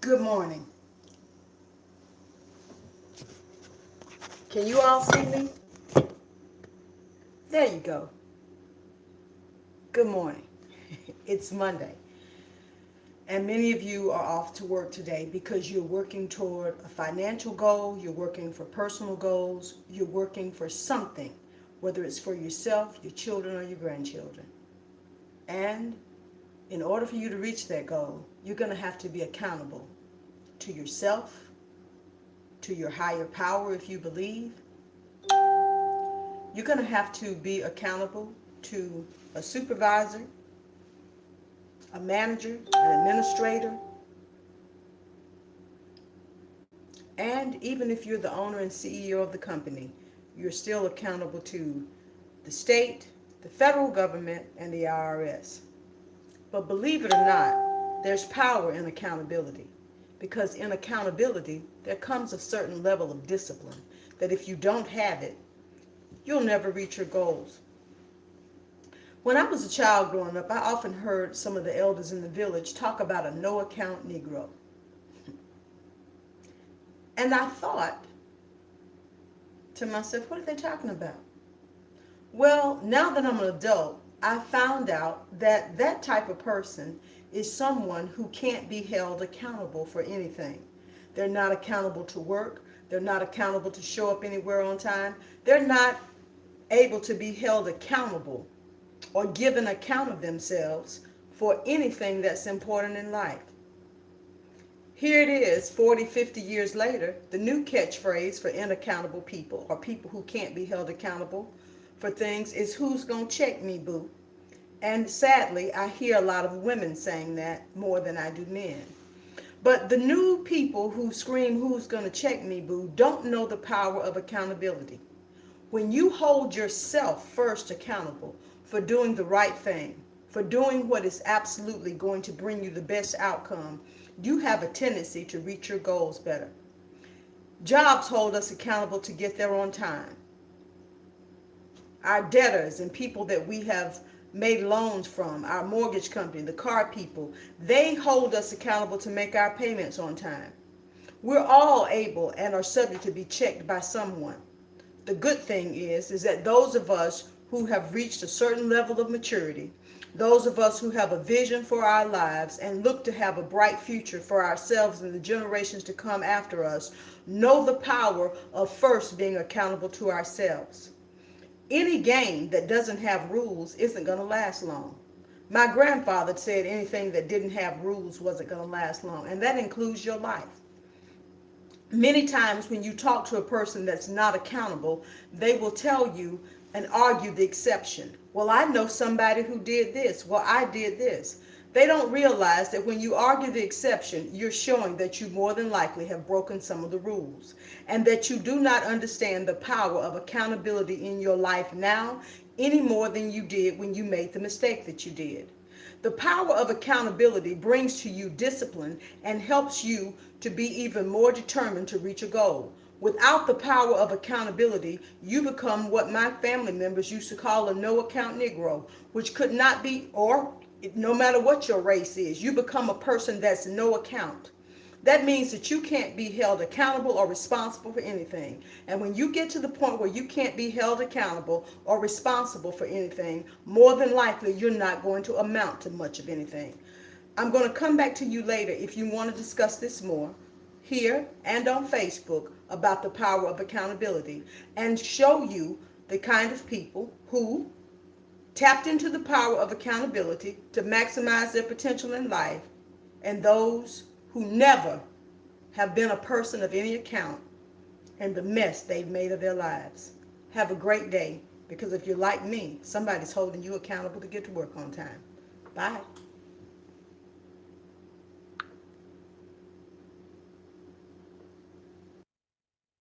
Good morning. Can you all see me? There you go. Good morning. It's Monday. And many of you are off to work today because you're working toward a financial goal, you're working for personal goals, you're working for something, whether it's for yourself, your children, or your grandchildren. And in order for you to reach that goal, you're going to have to be accountable to yourself, to your higher power if you believe. You're going to have to be accountable to a supervisor, a manager, an administrator, and even if you're the owner and CEO of the company, you're still accountable to the state, the federal government, and the IRS. But believe it or not, there's power in accountability, because in accountability, there comes a certain level of discipline that if you don't have it, you'll never reach your goals. When I was a child growing up, I often heard some of the elders in the village talk about a no account Negro. And I thought to myself, what are they talking about? Well, now that I'm an adult, I found out that that type of person is someone who can't be held accountable for anything. They're not accountable to work. They're not accountable to show up anywhere on time. They're not able to be held accountable or give an account of themselves for anything that's important in life. Here it is, 40, 50 years later, the new catchphrase for unaccountable people or people who can't be held accountable for things is who's gonna check me, boo? And sadly, I hear a lot of women saying that more than I do men. But the new people who scream who's gonna check me, boo, don't know the power of accountability. When you hold yourself first accountable for doing the right thing, for doing what is absolutely going to bring you the best outcome, you have a tendency to reach your goals better. Jobs hold us accountable to get there on time. Our debtors and people that we have made loans from, our mortgage company, the car people, they hold us accountable to make our payments on time. We're all able and are subject to be checked by someone. The good thing is that those of us who have reached a certain level of maturity, those of us who have a vision for our lives and look to have a bright future for ourselves and the generations to come after us, know the power of first being accountable to ourselves. Any game that doesn't have rules isn't going to last long. My grandfather said anything that didn't have rules wasn't going to last long, and that includes your life. Many times when you talk to a person that's not accountable, they will tell you and argue the exception. Well, I know somebody who did this. Well, I did this. They don't realize that when you argue the exception, you're showing that you more than likely have broken some of the rules and that you do not understand the power of accountability in your life now any more than you did when you made the mistake that you did. The power of accountability brings to you discipline and helps you to be even more determined to reach a goal. Without the power of accountability, you become what my family members used to call a no account Negro, which could not be, or no matter what your race is, you become a person that's no account. That means that you can't be held accountable or responsible for anything. And when you get to the point where you can't be held accountable or responsible for anything, more than likely you're not going to amount to much of anything. I'm going to come back to you later if you want to discuss this more here and on Facebook about the power of accountability and show you the kind of people who tapped into the power of accountability to maximize their potential in life and those who never have been a person of any account and the mess they've made of their lives. Have a great day, because if you're like me, somebody's holding you accountable to get to work on time. Bye.